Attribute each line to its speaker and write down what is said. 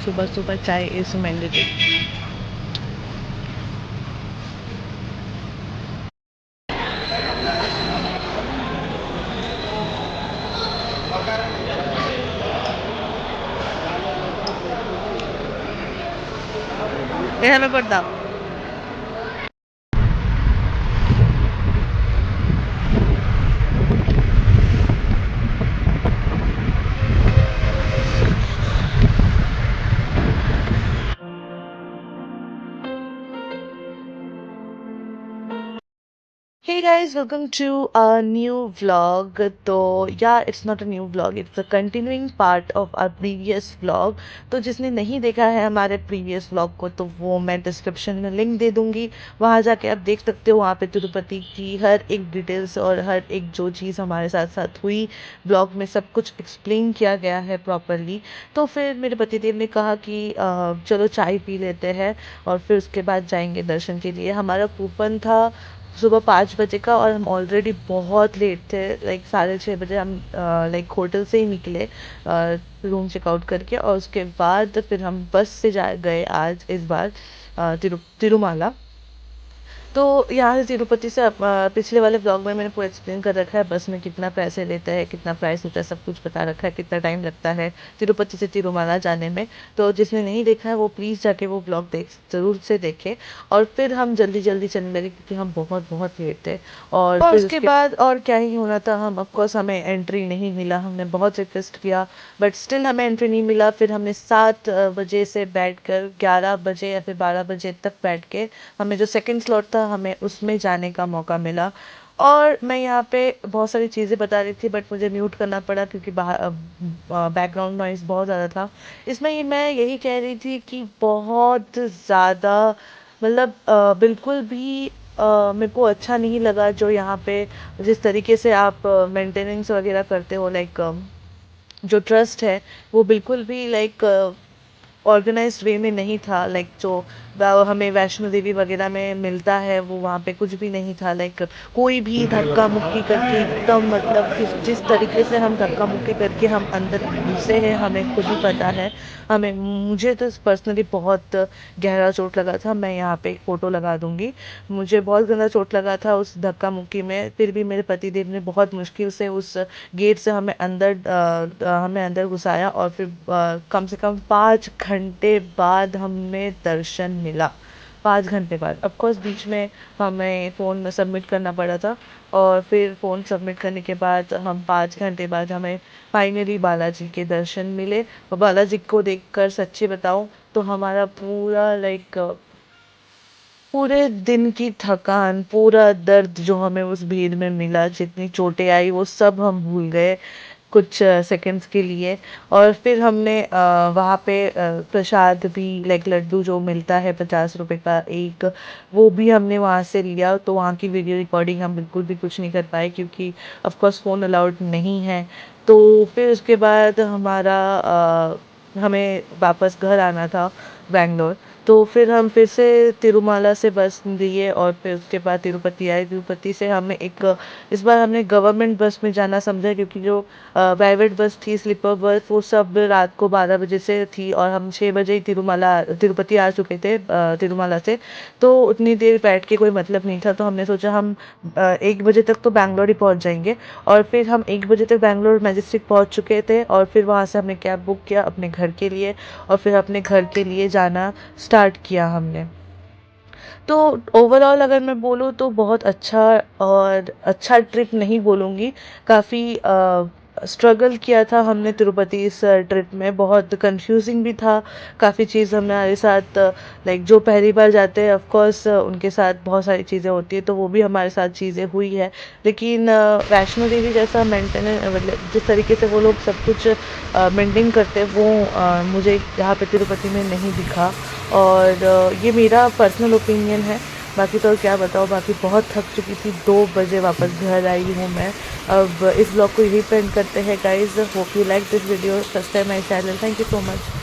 Speaker 1: सुबह सुबह चाय is mandatory. déjame cortar। Hey guys, welcome to a new vlog. तो it's not a new vlog, it's a continuing part of our previous vlog. तो जिसने नहीं देखा है हमारे previous vlog को तो वो मैं description में link दे दूँगी, वहाँ जाके आप देख सकते हो। वहाँ पे तिरुपति की हर एक डिटेल्स और हर एक जो चीज़ हमारे साथ साथ हुई vlog में सब कुछ explain किया गया है properly। तो फिर मेरे पतिदेव ने कहा कि चलो चाय पी लेते हैं और फिर उसके बाद जाएंगे दर्शन के लिए। हमारा कूपन था सुबह 5 बजे का और हम ऑलरेडी बहुत लेट थे। लाइक 6:30 बजे हम लाइक होटल से ही निकले रूम चेकआउट करके, और उसके बाद फिर हम बस से जा गए आज इस बार तिरुमाला। तो यहाँ से तिरुपति से पिछले वाले ब्लॉग में मैंने पूरा एक्सप्लेन कर रखा है बस में कितना पैसे लेता है, कितना प्राइस होता है, सब कुछ बता रखा है, कितना टाइम लगता है तिरुपति से तिरुमाला जाने में। तो जिसने नहीं देखा है वो प्लीज़ जाके वो ब्लॉग ज़रूर से देखे। और फिर हम जल्दी जल्दी चलने लगे क्योंकि हम बहुत बहुत लेट थे। और फिर उसके बाद और क्या ही होना था, हम ऑफकोर्स हमें एंट्री नहीं मिला। हमने बहुत रिक्वेस्ट किया बट स्टिल हमें एंट्री नहीं मिला। फिर हमने 7 बजे से बैठ कर 11 बजे या फिर 12 बजे तक बैठ के हमें जो सेकंड स्लॉट था हमें उसमें जाने का मौका मिला। और मैं यहाँ पे बहुत सारी चीज़ें बता रही थी बट मुझे म्यूट करना पड़ा क्योंकि बैकग्राउंड नॉइज़ बहुत ज़्यादा था इसमें। मैं यही कह रही थी कि बहुत ज़्यादा मतलब बिल्कुल भी मेरे को अच्छा नहीं लगा जो यहाँ पे जिस तरीके से आप मेंटेनेंस वगैरह करते हो। लाइक जो ट्रस्ट है वो बिल्कुल भी लाइक ऑर्गेनाइज्ड वे में नहीं था। लाइक जो हमें वैष्णो देवी वगैरह में मिलता है वो वहाँ पे कुछ भी नहीं था। लाइक कोई भी धक्का मुक्की करके एकदम मतलब जिस तरीके से हम धक्का मुक्की करके हम अंदर घुसे हैं हमें खुद ही पता है। हमें मुझे तो पर्सनली बहुत गहरा चोट लगा था। मैं यहाँ पे एक फ़ोटो लगा दूँगी। मुझे बहुत गंदा चोट लगा था उस धक्का मुक्की में, फिर भी मेरे पतिदेव ने बहुत मुश्किल से उस गेट से हमें अंदर घुसाया। और फिर कम से कम 5 घंटे बाद हमें दर्शन मिला। 5 घंटे बाद ऑफकोर्स बीच में हमें फ़ोन सबमिट करना पड़ा था, और फिर फ़ोन सबमिट करने के बाद हम 5 घंटे बाद हमें फाइनली बालाजी के दर्शन मिले। और बालाजी को देखकर सच्ची बताऊं तो हमारा पूरा लाइक पूरे दिन की थकान, पूरा दर्द जो हमें उस भीड़ में मिला, जितनी चोटें आई वो सब हम भूल गए कुछ सेकंड्स के लिए। और फिर हमने वहाँ पे प्रसाद भी लाइक लड्डू जो मिलता है 50 रुपए का एक, वो भी हमने वहाँ से लिया। तो वहाँ की वीडियो रिकॉर्डिंग हम बिल्कुल भी कुछ नहीं कर पाए क्योंकि ऑफकोर्स फ़ोन अलाउड नहीं है। तो फिर उसके बाद हमें वापस घर आना था बैंगलोर। तो फिर हम फिर से तिरुमाला से बस लिए और फिर उसके बाद तिरुपति आए। तिरुपति से हमें इस बार हमने गवर्नमेंट बस में जाना समझा क्योंकि जो प्राइवेट बस थी स्लीपर बस वो सब रात को 12 बजे से थी और हम 6 बजे ही तिरुपति आ चुके थे तिरुमाला से। तो उतनी देर बैठ के कोई मतलब नहीं था, तो हमने सोचा हम 1 बजे तक तो बैंगलोर ही पहुंच जाएंगे। और फिर हम 1 बजे तक बैंगलोर मैजेस्टिक पहुंच चुके थे और फिर वहाँ से हमने कैब बुक किया अपने घर के लिए और फिर अपने घर के लिए जाना स्टार्ट किया हमने। तो ओवरऑल अगर मैं बोलूँ तो बहुत अच्छा, और अच्छा ट्रिप नहीं बोलूँगी, काफ़ी स्ट्रगल किया था हमने तिरुपति इस ट्रिप में। बहुत कंफ्यूजिंग भी था, काफ़ी चीज़ हमारे साथ लाइक जो पहली बार जाते हैं ऑफ कोर्स उनके साथ बहुत सारी चीज़ें होती है, तो वो भी हमारे साथ चीज़ें हुई है। लेकिन वैष्णो देवी जैसा मेंटेनेंस मतलब जिस तरीके से वो लोग सब कुछ मेंटेन करते हैं वो मुझे यहाँ पे तिरुपति में नहीं दिखा। और ये मेरा पर्सनल ओपिनियन है, बाकी तो क्या बताओ। बाकी बहुत थक चुकी थी, 2 बजे वापस घर आई हूँ मैं। अब इस ब्लॉग को यही पेंड करते हैं guys. Hope you like this video, subscribe my channel, thank you so much.